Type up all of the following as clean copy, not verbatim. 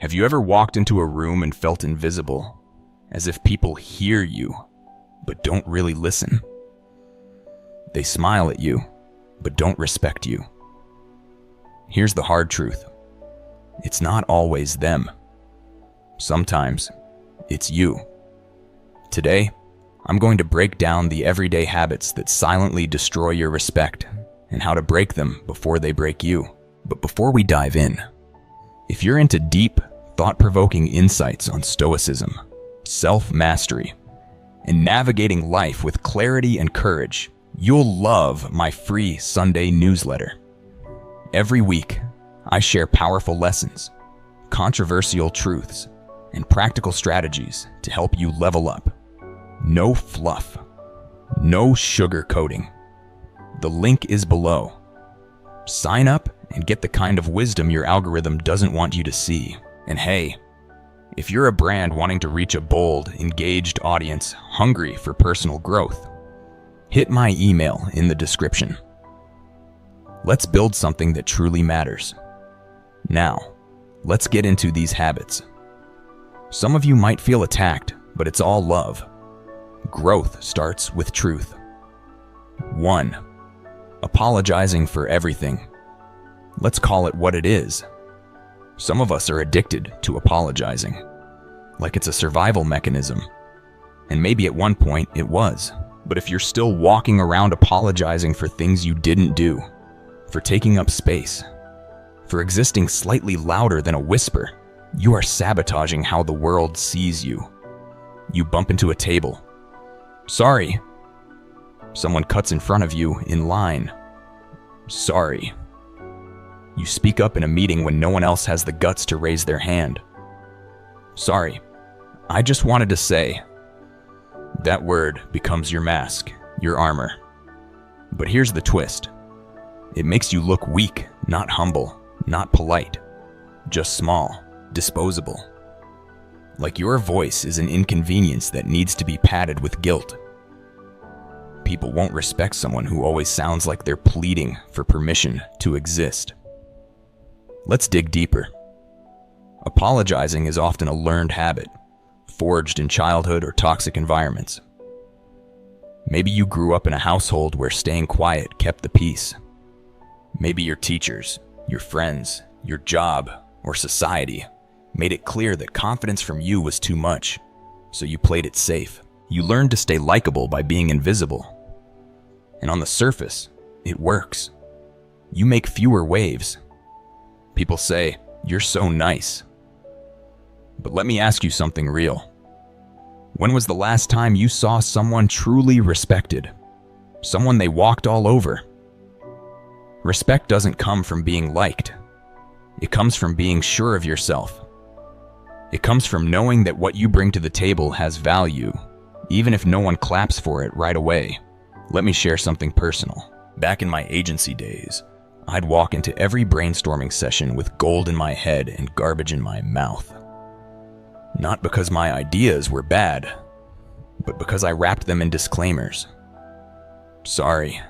Have you ever walked into a room and felt invisible, as if people hear you, but don't really listen? They smile at you, but don't respect you. Here's the hard truth. It's not always them. Sometimes, it's you. Today, I'm going to break down the everyday habits that silently destroy your respect and how to break them before they break you. But before we dive in, if you're into deep, thought-provoking insights on stoicism, self-mastery, and navigating life with clarity and courage, you'll love my free Sunday newsletter. Every week, I share powerful lessons, controversial truths, and practical strategies to help you level up. No fluff, no sugarcoating. The link is below. Sign up and get the kind of wisdom your algorithm doesn't want you to see. And hey, if you're a brand wanting to reach a bold, engaged audience hungry for personal growth, hit my email in the description. Let's build something that truly matters. Now, let's get into these habits. Some of you might feel attacked, but it's all love. Growth starts with truth. 1. Apologizing for everything. Let's call it what it is. Some of us are addicted to apologizing, like it's a survival mechanism. And maybe at one point it was. But if you're still walking around apologizing for things you didn't do, for taking up space, for existing slightly louder than a whisper, you are sabotaging how the world sees you. You bump into a table. Sorry. Someone cuts in front of you in line. Sorry. You speak up in a meeting when no one else has the guts to raise their hand. Sorry. I just wanted to say. That word becomes your mask, your armor. But here's the twist. It makes you look weak, not humble, not polite, just small, disposable. Like your voice is an inconvenience that needs to be padded with guilt. People won't respect someone who always sounds like they're pleading for permission to exist. Let's dig deeper. Apologizing is often a learned habit, forged in childhood or toxic environments. Maybe you grew up in a household where staying quiet kept the peace. Maybe your teachers, your friends, your job, or society made it clear that confidence from you was too much, so you played it safe. You learned to stay likable by being invisible. And on the surface, it works. You make fewer waves. People say, "You're so nice." But let me ask you something real. When was the last time you saw someone truly respected? Someone they walked all over? Respect doesn't come from being liked. It comes from being sure of yourself. It comes from knowing that what you bring to the table has value, even if no one claps for it right away. Let me share something personal. Back in my agency days, I'd walk into every brainstorming session with gold in my head and garbage in my mouth. Not because my ideas were bad, but because I wrapped them in disclaimers. Sorry,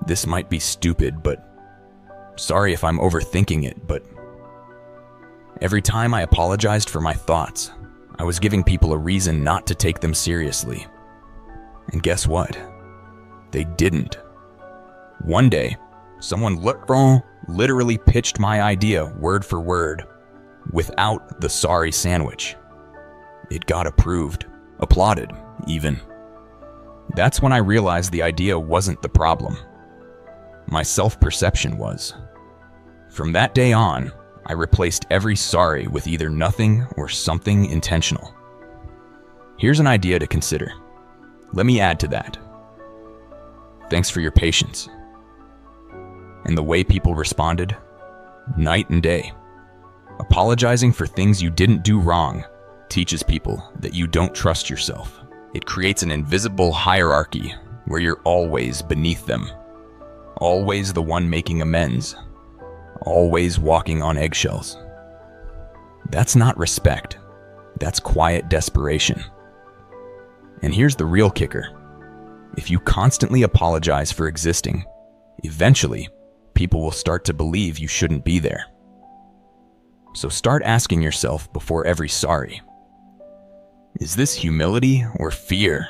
this might be stupid, but sorry if I'm overthinking it, but every time I apologized for my thoughts, I was giving people a reason not to take them seriously. And guess what? They didn't. One day, someone literally pitched my idea word for word, without the sorry sandwich. It got approved, applauded, even. That's when I realized the idea wasn't the problem. My self-perception was. From that day on, I replaced every sorry with either nothing or something intentional. Here's an idea to consider. Let me add to that. Thanks for your patience. And the way people responded, night and day. Apologizing for things you didn't do wrong teaches people that you don't trust yourself. It creates an invisible hierarchy where you're always beneath them, always the one making amends, always walking on eggshells. That's not respect. That's quiet desperation. And here's the real kicker. If you constantly apologize for existing, eventually, people will start to believe you shouldn't be there. So start asking yourself before every sorry, is this humility or fear?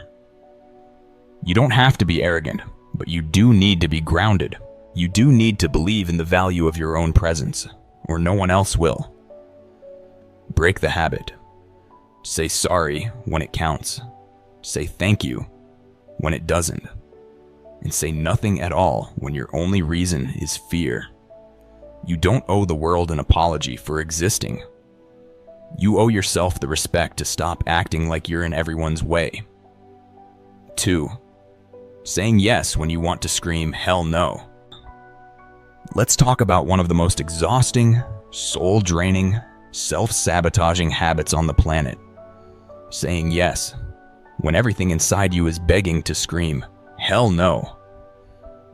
You don't have to be arrogant, but you do need to be grounded. You do need to believe in the value of your own presence, or no one else will. Break the habit. Say sorry when it counts. Say thank you when it doesn't. And say nothing at all when your only reason is fear. You don't owe the world an apology for existing. You owe yourself the respect to stop acting like you're in everyone's way. 2. Saying yes when you want to scream, hell no. Let's talk about one of the most exhausting, soul-draining, self-sabotaging habits on the planet. Saying yes when everything inside you is begging to scream, hell no.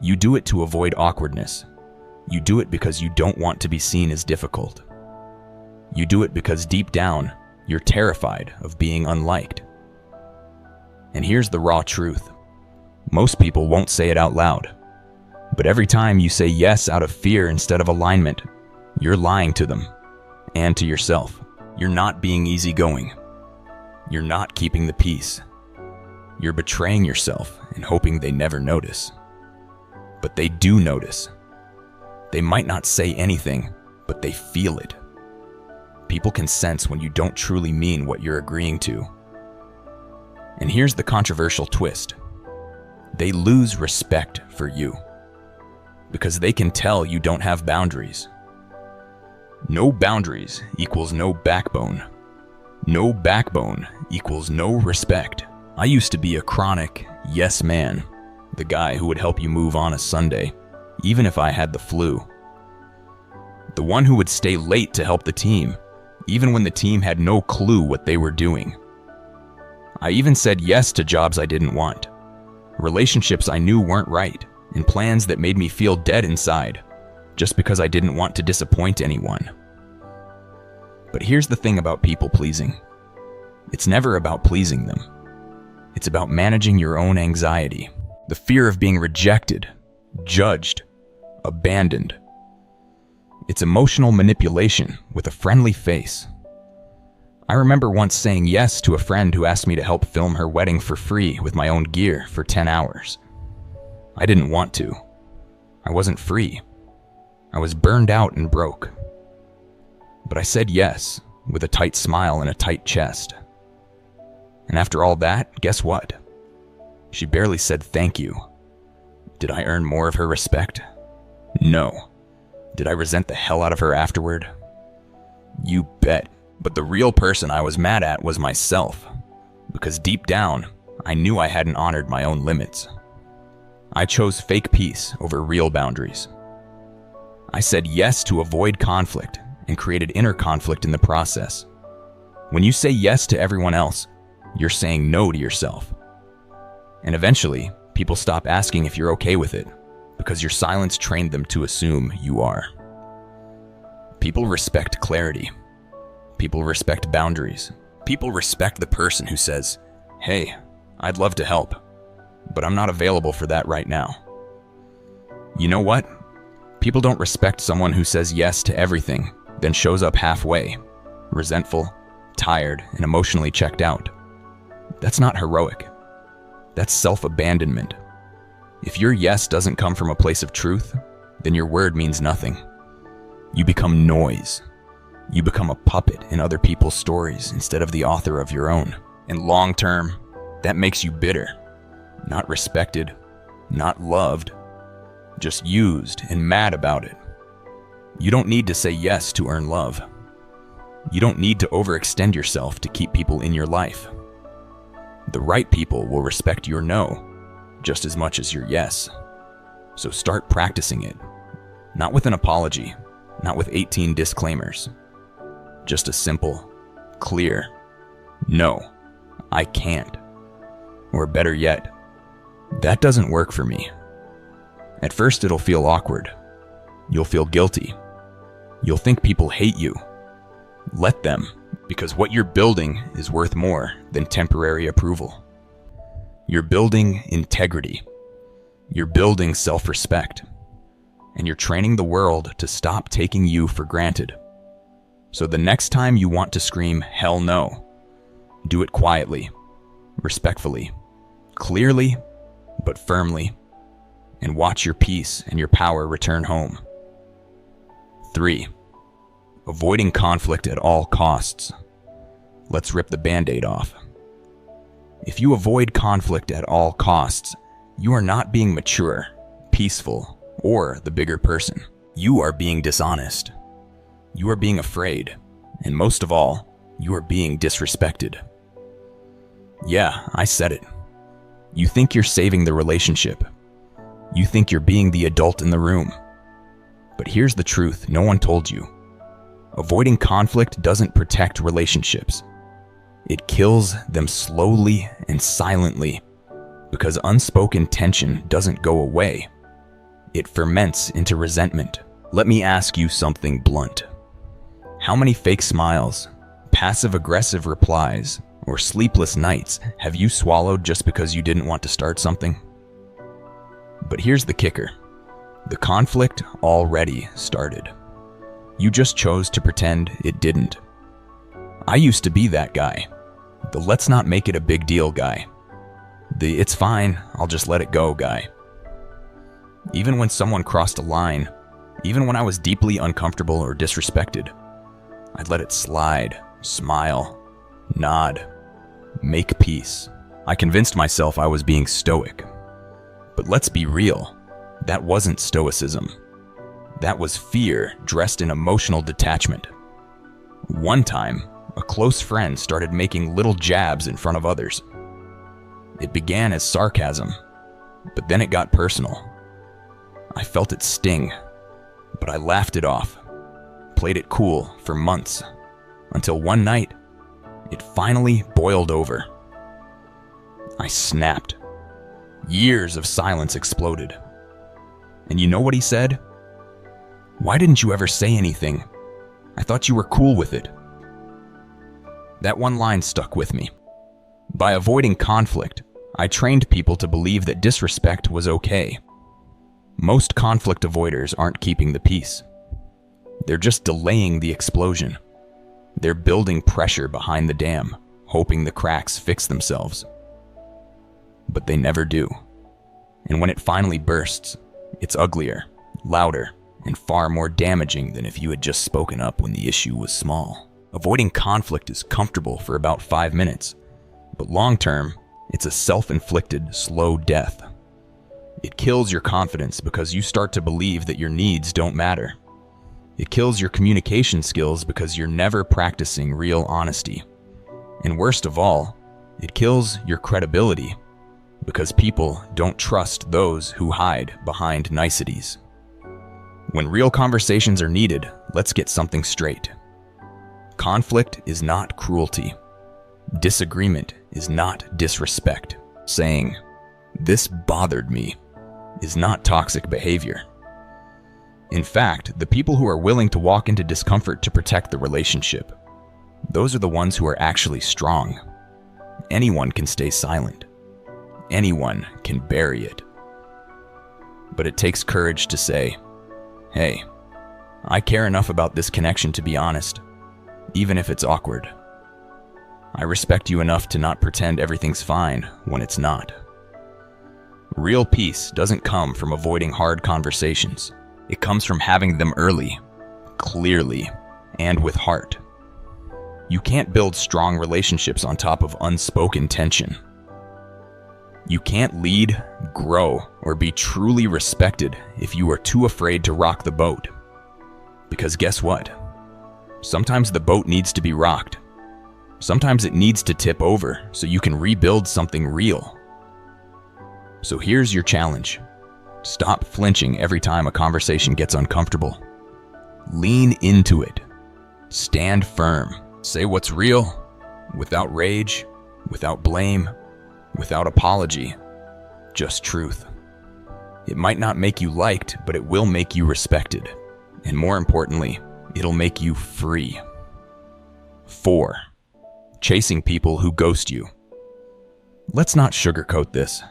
You do it to avoid awkwardness. You do it because you don't want to be seen as difficult. You do it because deep down, you're terrified of being unliked. And here's the raw truth. Most people won't say it out loud. But every time you say yes out of fear instead of alignment, you're lying to them and to yourself. You're not being easygoing. You're not keeping the peace. You're betraying yourself and hoping they never notice. But they do notice. They might not say anything, but they feel it. People can sense when you don't truly mean what you're agreeing to. And here's the controversial twist. They lose respect for you because they can tell you don't have boundaries. No boundaries equals no backbone. No backbone equals no respect. I used to be a chronic yes man, the guy who would help you move on a Sunday, even if I had the flu. The one who would stay late to help the team, even when the team had no clue what they were doing. I even said yes to jobs I didn't want, relationships I knew weren't right, and plans that made me feel dead inside, just because I didn't want to disappoint anyone. But here's the thing about people pleasing. It's never about pleasing them. It's about managing your own anxiety, the fear of being rejected, judged, abandoned. It's emotional manipulation with a friendly face. I remember once saying yes to a friend who asked me to help film her wedding for free with my own gear for 10 hours. I didn't want to. I wasn't free. I was burned out and broke. But I said yes, with a tight smile and a tight chest. And after all that, guess what? She barely said thank you. Did I earn more of her respect? No. Did I resent the hell out of her afterward? You bet. But the real person I was mad at was myself, because deep down, I knew I hadn't honored my own limits. I chose fake peace over real boundaries. I said yes to avoid conflict and created inner conflict in the process. When you say yes to everyone else, you're saying no to yourself. And eventually, people stop asking if you're okay with it, because your silence trained them to assume you are. People respect clarity. People respect boundaries. People respect the person who says, hey, I'd love to help, but I'm not available for that right now. You know what? People don't respect someone who says yes to everything, then shows up halfway, resentful, tired, and emotionally checked out. That's not heroic. That's self-abandonment. If your yes doesn't come from a place of truth, then your word means nothing. You become noise. You become a puppet in other people's stories instead of the author of your own. And long term, that makes you bitter. Not respected, not loved, just used and mad about it. You don't need to say yes to earn love. You don't need to overextend yourself to keep people in your life. The right people will respect your no just as much as your yes. So start practicing it. Not with an apology, not with 18 disclaimers. Just a simple, clear, no, I can't. Or better yet, that doesn't work for me. At first it'll feel awkward. You'll feel guilty. You'll think people hate you. Let them, because what you're building is worth more than temporary approval. You're building integrity. You're building self-respect. And you're training the world to stop taking you for granted. So the next time you want to scream, "Hell no," do it quietly, respectfully, clearly, but firmly, and watch your peace and your power return home. 3. Avoiding conflict at all costs. Let's rip the Band-Aid off. If you avoid conflict at all costs, you are not being mature, peaceful, or the bigger person. You are being dishonest. You are being afraid, and most of all, you are being disrespected. Yeah, I said it. You think you're saving the relationship. You think you're being the adult in the room. But here's the truth no one told you. Avoiding conflict doesn't protect relationships. It kills them slowly and silently, because unspoken tension doesn't go away. It ferments into resentment. Let me ask you something blunt. How many fake smiles, passive-aggressive replies, or sleepless nights have you swallowed just because you didn't want to start something? But here's the kicker. The conflict already started. You just chose to pretend it didn't. I used to be that guy. The "let's not make it a big deal" guy. The "it's fine, I'll just let it go" guy. Even when someone crossed a line, even when I was deeply uncomfortable or disrespected, I'd let it slide, smile, nod, make peace. I convinced myself I was being stoic. But let's be real, that wasn't stoicism. That was fear dressed in emotional detachment. One time, a close friend started making little jabs in front of others. It began as sarcasm, but then it got personal. I felt it sting, but I laughed it off, played it cool for months, until one night, it finally boiled over. I snapped. Years of silence exploded. And you know what he said? "Why didn't you ever say anything? I thought you were cool with it." That one line stuck with me. By avoiding conflict, I trained people to believe that disrespect was okay. Most conflict avoiders aren't keeping the peace. They're just delaying the explosion. They're building pressure behind the dam, hoping the cracks fix themselves. But they never do. And when it finally bursts, it's uglier, louder, and far more damaging than if you had just spoken up when the issue was small. Avoiding conflict is comfortable for about 5 minutes, but long-term, it's a self-inflicted, slow death. It kills your confidence because you start to believe that your needs don't matter. It kills your communication skills because you're never practicing real honesty. And worst of all, it kills your credibility because people don't trust those who hide behind niceties. When real conversations are needed, let's get something straight. Conflict is not cruelty. Disagreement is not disrespect. Saying, "This bothered me," is not toxic behavior. In fact, the people who are willing to walk into discomfort to protect the relationship, those are the ones who are actually strong. Anyone can stay silent. Anyone can bury it. But it takes courage to say, "Hey, I care enough about this connection to be honest, even if it's awkward. I respect you enough to not pretend everything's fine when it's not." Real peace doesn't come from avoiding hard conversations. It comes from having them early, clearly, and with heart. You can't build strong relationships on top of unspoken tension. You can't lead, grow, or be truly respected if you are too afraid to rock the boat. Because guess what? Sometimes the boat needs to be rocked. Sometimes it needs to tip over so you can rebuild something real. So here's your challenge. Stop flinching every time a conversation gets uncomfortable. Lean into it. Stand firm. Say what's real, without rage, without blame, without apology. Just truth. It might not make you liked, but it will make you respected. And more importantly, it'll make you free. 4. Chasing people who ghost you. Let's not sugarcoat this.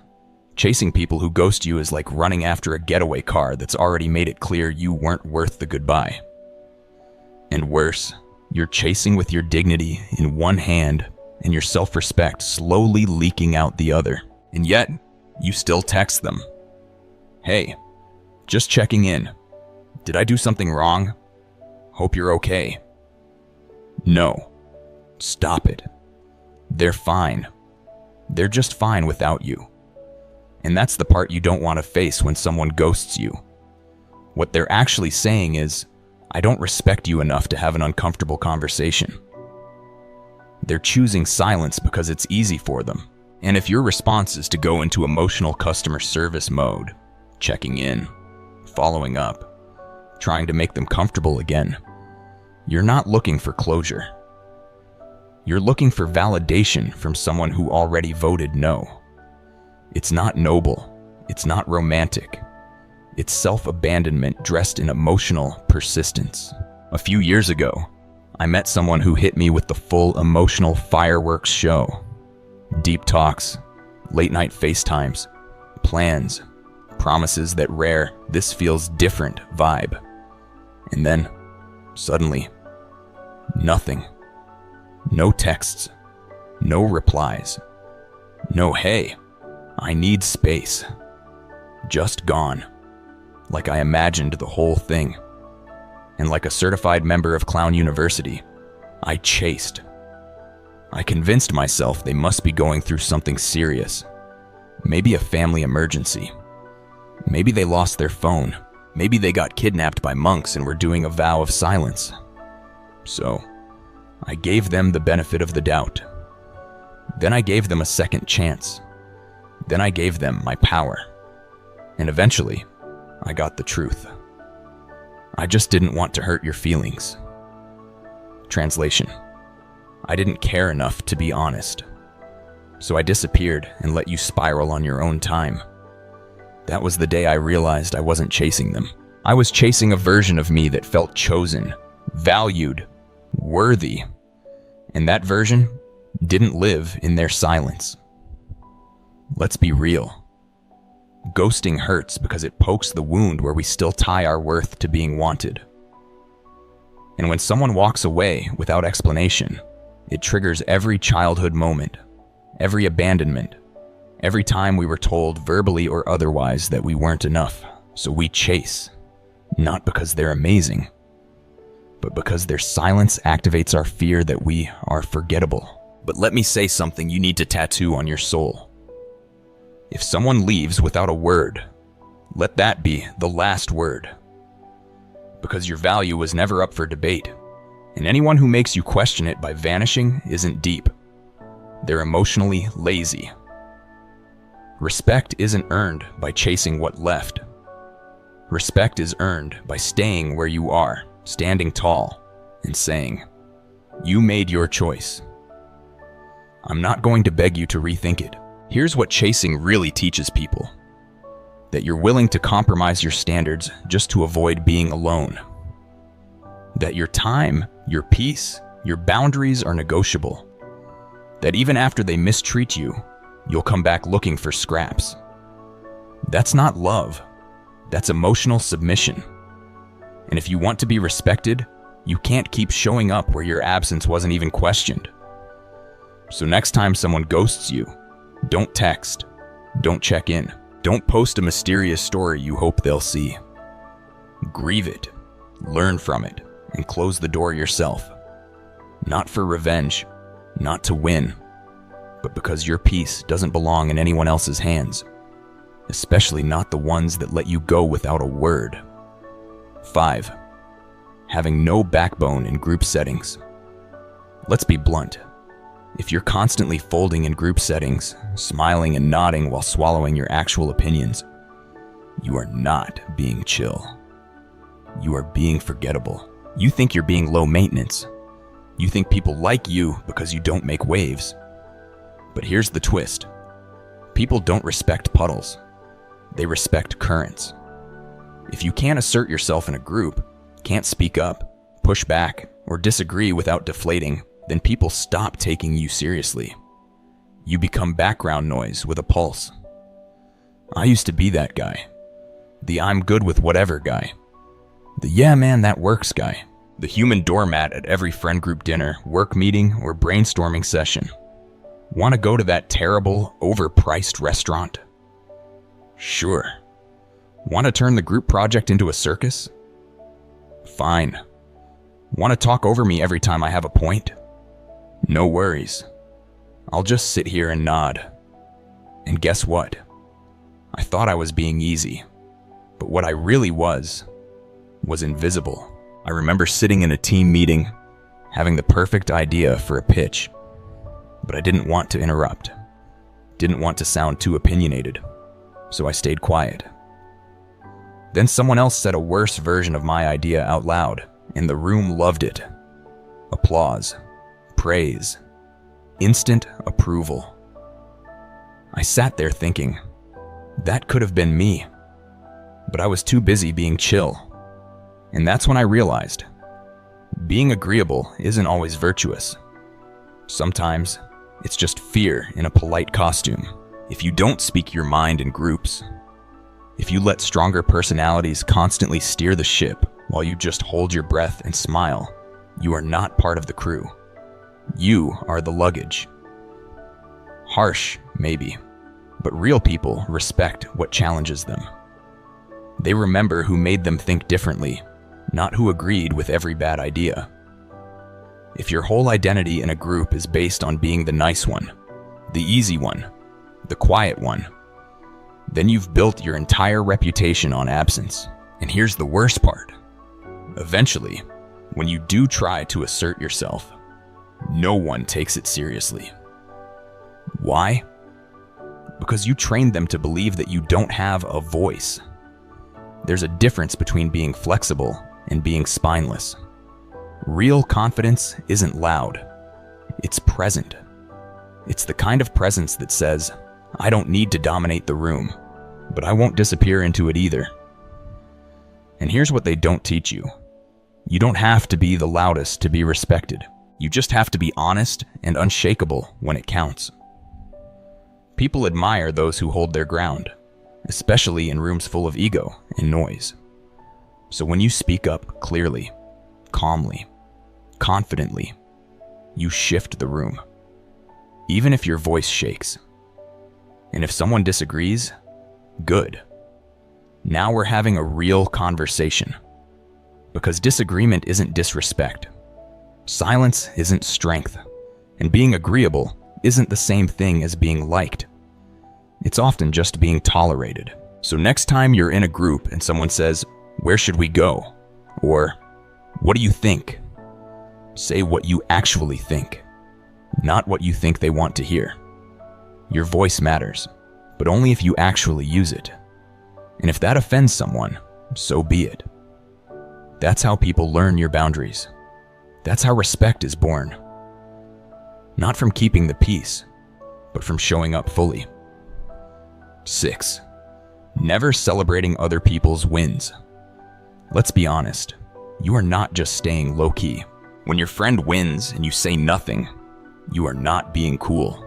Chasing people who ghost you is like running after a getaway car that's already made it clear you weren't worth the goodbye. And worse, You're chasing with your dignity in one hand and your self-respect slowly leaking out the other. And yet, you still text them. Hey, just checking in. Did I do something wrong? Hope you're okay. No. Stop it. They're fine. They're just fine without you. And that's the part you don't want to face when someone ghosts you. What they're actually saying is, I don't respect you enough to have an uncomfortable conversation. They're choosing silence because it's easy for them. And if your response is to go into emotional customer service mode, checking in, following up, trying to make them comfortable again, you're not looking for closure. You're looking for validation from someone who already voted no. It's not noble. It's not romantic. It's self-abandonment dressed in emotional persistence. A few years ago, I met someone who hit me with the full emotional fireworks show. Deep talks, late-night FaceTimes, plans, promises that rare, this feels different vibe. And then, suddenly, nothing. No texts, no replies, no hey, I need space. Just gone. Like I imagined the whole thing. And like a certified member of Clown University, I chased. I convinced myself they must be going through something serious. Maybe a family emergency. Maybe they lost their phone. Maybe they got kidnapped by monks and were doing a vow of silence. So, I gave them the benefit of the doubt. Then I gave them a second chance. Then I gave them my power. And eventually, I got the truth. I just didn't want to hurt your feelings. Translation: I didn't care enough to be honest. So I disappeared and let you spiral on your own time. That was the day I realized I wasn't chasing them. I was chasing a version of me that felt chosen, valued, worthy. And that version didn't live in their silence. Let's be real. Ghosting hurts because it pokes the wound where we still tie our worth to being wanted. And when someone walks away without explanation, it triggers every childhood moment, every abandonment, every time we were told verbally or otherwise that we weren't enough. So we chase, not because they're amazing, but because their silence activates our fear that we are forgettable. But let me say something you need to tattoo on your soul. If someone leaves without a word, let that be the last word. Because your value was never up for debate, and anyone who makes you question it by vanishing isn't deep. They're emotionally lazy. Respect isn't earned by chasing what left. Respect is earned by staying where you are, standing tall, and saying, "You made your choice. I'm not going to beg you to rethink it." Here's what chasing really teaches people: that you're willing to compromise your standards just to avoid being alone. That your time, your peace, your boundaries are negotiable. That even after they mistreat you, you'll come back looking for scraps. That's not love. That's emotional submission. And if you want to be respected, you can't keep showing up where your absence wasn't even questioned. So next time someone ghosts you, don't text, don't check in, don't post a mysterious story you hope they'll see. Grieve it, learn from it, and close the door yourself. Not for revenge, not to win, but because your peace doesn't belong in anyone else's hands, especially not the ones that let you go without a word. 5. Having no backbone in group settings. Let's be blunt. If you're constantly folding in group settings, smiling and nodding while swallowing your actual opinions, you are not being chill. You are being forgettable. You think you're being low maintenance. You think people like you because you don't make waves. But here's the twist. People don't respect puddles. They respect currents. If you can't assert yourself in a group, can't speak up, push back, or disagree without deflating, then people stop taking you seriously. You become background noise with a pulse. I used to be that guy. The I'm good with whatever guy. The yeah man that works guy. The human doormat at every friend group dinner, work meeting, or brainstorming session. Want to go to that terrible, overpriced restaurant? Sure. Want to turn the group project into a circus? Fine. Want to talk over me every time I have a point? No worries. I'll just sit here and nod. And guess what? I thought I was being easy, but what I really was invisible. I remember sitting in a team meeting, having the perfect idea for a pitch, but I didn't want to interrupt. Didn't want to sound too opinionated, so I stayed quiet. Then someone else said a worse version of my idea out loud, and the room loved it. Applause, praise, instant approval. I sat there thinking, that could have been me, but I was too busy being chill. And that's when I realized, being agreeable isn't always virtuous. Sometimes, it's just fear in a polite costume. If you don't speak your mind in groups, if you let stronger personalities constantly steer the ship while you just hold your breath and smile, you are not part of the crew. You are the luggage. Harsh, maybe, but real people respect what challenges them. They remember who made them think differently, not who agreed with every bad idea. If your whole identity in a group is based on being the nice one, the easy one, the quiet one, then you've built your entire reputation on absence. And here's the worst part. Eventually, when you do try to assert yourself, no one takes it seriously. Why? Because you trained them to believe that you don't have a voice. There's a difference between being flexible and being spineless. Real confidence isn't loud. It's present. It's the kind of presence that says, I don't need to dominate the room, but I won't disappear into it either. And here's what they don't teach you. You don't have to be the loudest to be respected. You just have to be honest and unshakable when it counts. People admire those who hold their ground, especially in rooms full of ego and noise. So when you speak up clearly, calmly, confidently, you shift the room, even if your voice shakes. And if someone disagrees, good. Now we're having a real conversation. Because disagreement isn't disrespect. Silence isn't strength. And being agreeable isn't the same thing as being liked. It's often just being tolerated. So next time you're in a group and someone says, "Where should we go?" Or, "What do you think?" Say what you actually think, not what you think they want to hear. Your voice matters, but only if you actually use it. And if that offends someone, so be it. That's how people learn your boundaries. That's how respect is born. Not from keeping the peace, but from showing up fully. 6. Never celebrating other people's wins. Let's be honest, you are not just staying low-key. When your friend wins and you say nothing, you are not being cool.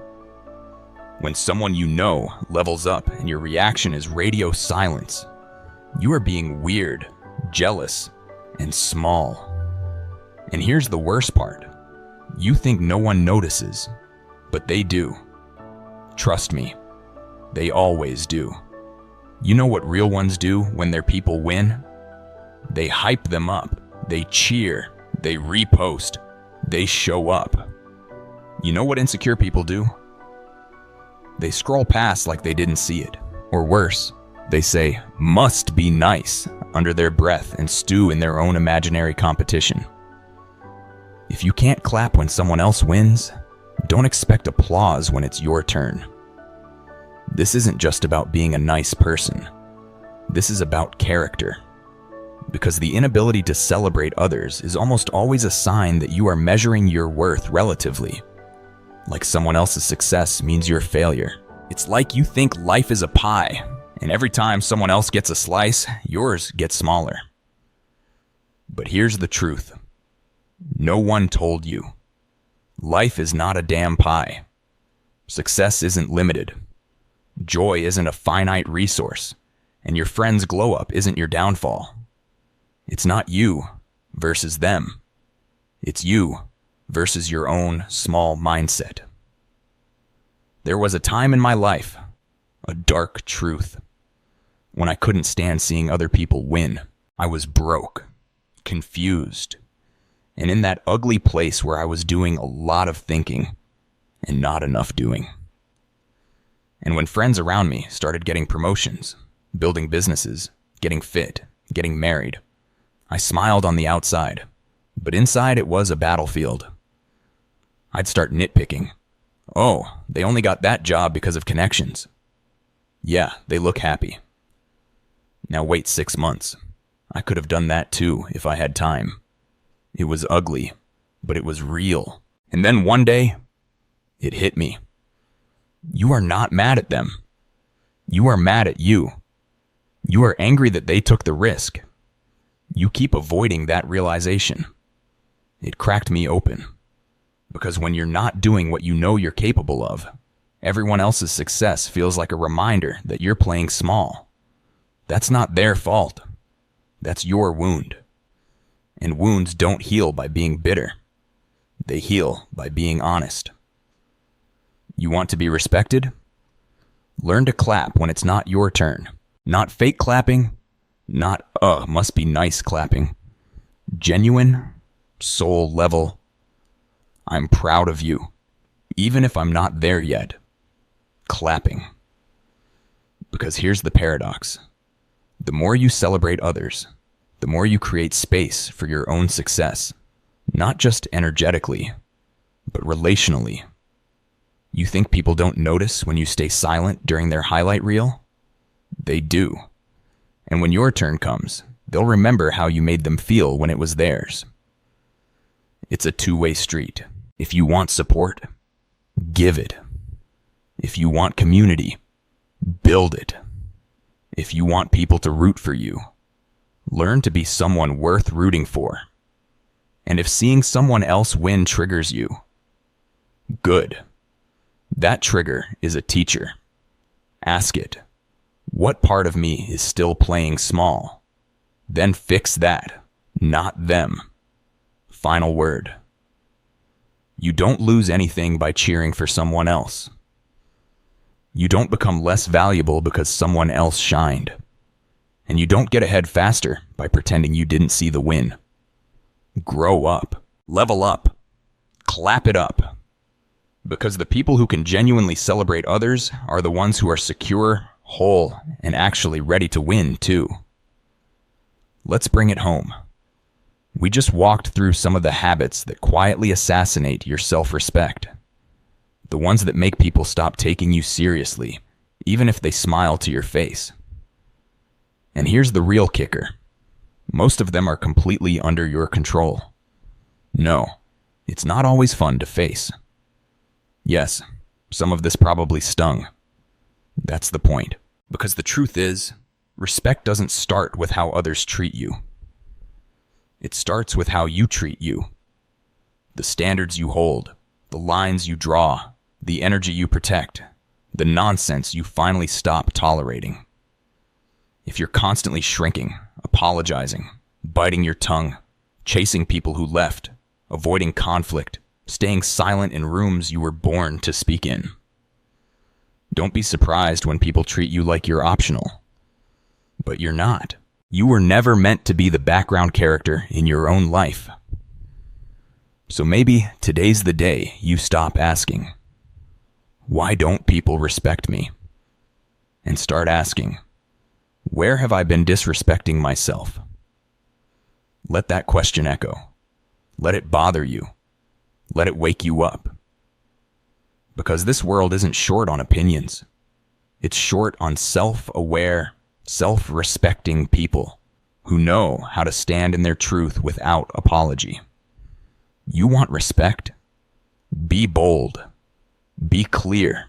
When someone you know levels up and your reaction is radio silence, you are being weird, jealous, and small. And here's the worst part. You think no one notices, but they do. Trust me, they always do. You know what real ones do when their people win? They hype them up, they cheer, they repost, they show up. You know what insecure people do? They scroll past like they didn't see it. Or worse, they say, "must be nice," under their breath and stew in their own imaginary competition. If you can't clap when someone else wins, don't expect applause when it's your turn. This isn't just about being a nice person. This is about character. Because the inability to celebrate others is almost always a sign that you are measuring your worth relatively. Like someone else's success means your failure. It's like you think life is a pie, and every time someone else gets a slice, yours gets smaller. But here's the truth. No one told you. Life is not a damn pie. Success isn't limited. Joy isn't a finite resource, and your friend's glow-up isn't your downfall. It's not you versus them. It's you versus your own small mindset. There was a time in my life, a dark truth, when I couldn't stand seeing other people win. I was broke, confused, and in that ugly place where I was doing a lot of thinking and not enough doing. And when friends around me started getting promotions, building businesses, getting fit, getting married, I smiled on the outside, but inside it was a battlefield. I'd start nitpicking. Oh, they only got that job because of connections. Yeah, they look happy. Now wait 6 months. I could have done that too if I had time. It was ugly, but it was real. And then one day, it hit me. You are not mad at them. You are mad at you. You are angry that they took the risk. You keep avoiding that realization. It cracked me open. Because when you're not doing what you know you're capable of, everyone else's success feels like a reminder that you're playing small. That's not their fault. That's your wound. And wounds don't heal by being bitter. They heal by being honest. You want to be respected? Learn to clap when it's not your turn. Not fake clapping, not must be nice clapping. Genuine, soul level. I'm proud of you, even if I'm not there yet. Clapping. Because here's the paradox. The more you celebrate others, the more you create space for your own success, not just energetically, but relationally. You think people don't notice when you stay silent during their highlight reel? They do. And when your turn comes, they'll remember how you made them feel when it was theirs. It's a two-way street. If you want support, give it. If you want community, build it. If you want people to root for you, learn to be someone worth rooting for. And if seeing someone else win triggers you, good. That trigger is a teacher. Ask it, what part of me is still playing small? Then fix that, not them. Final word. You don't lose anything by cheering for someone else. You don't become less valuable because someone else shined. And you don't get ahead faster by pretending you didn't see the win. Grow up. Level up. Clap it up. Because the people who can genuinely celebrate others are the ones who are secure, whole, and actually ready to win too. Let's bring it home. We just walked through some of the habits that quietly assassinate your self-respect. The ones that make people stop taking you seriously, even if they smile to your face. And here's the real kicker. Most of them are completely under your control. No, it's not always fun to face. Yes, some of this probably stung. That's the point. Because the truth is, respect doesn't start with how others treat you. It starts with how you treat you. The standards you hold, the lines you draw, the energy you protect, the nonsense you finally stop tolerating. If you're constantly shrinking, apologizing, biting your tongue, chasing people who left, avoiding conflict, staying silent in rooms you were born to speak in, don't be surprised when people treat you like you're optional. But you're not. You were never meant to be the background character in your own life. So maybe today's the day you stop asking, why don't people respect me? And start asking, where have I been disrespecting myself? Let that question echo. Let it bother you. Let it wake you up. Because this world isn't short on opinions. It's short on self-aware, self-respecting people who know how to stand in their truth without apology. You want respect? Be bold. Be clear.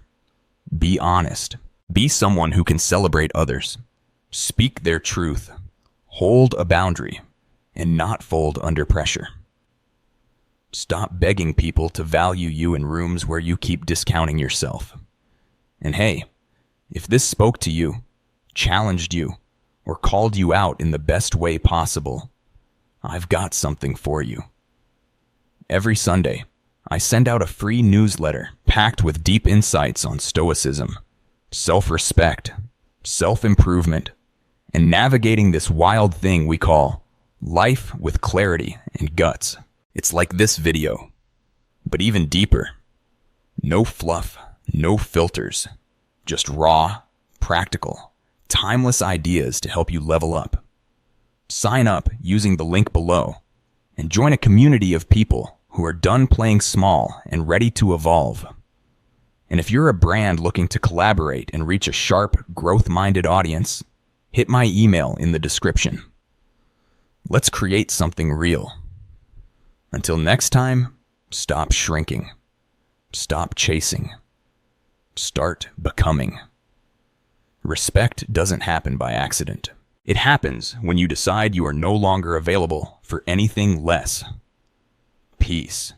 Be honest. Be someone who can celebrate others. Speak their truth. Hold a boundary and not fold under pressure. Stop begging people to value you in rooms where you keep discounting yourself. And hey, if this spoke to you, challenged you, or called you out in the best way possible, I've got something for you. every Sunday, I send out a free newsletter packed with deep insights on stoicism, self-respect, self-improvement, and navigating this wild thing we call life with clarity and guts. It's like this video, but even deeper. No fluff, no filters, just raw, practical, timeless ideas to help you level up. Sign up using the link below and join a community of people who are done playing small and ready to evolve. And if you're a brand looking to collaborate and reach a sharp, growth-minded audience, hit my email in the description. Let's create something real. Until next time, stop shrinking. Stop chasing. Start becoming. Respect doesn't happen by accident. It happens when you decide you are no longer available for anything less. Peace.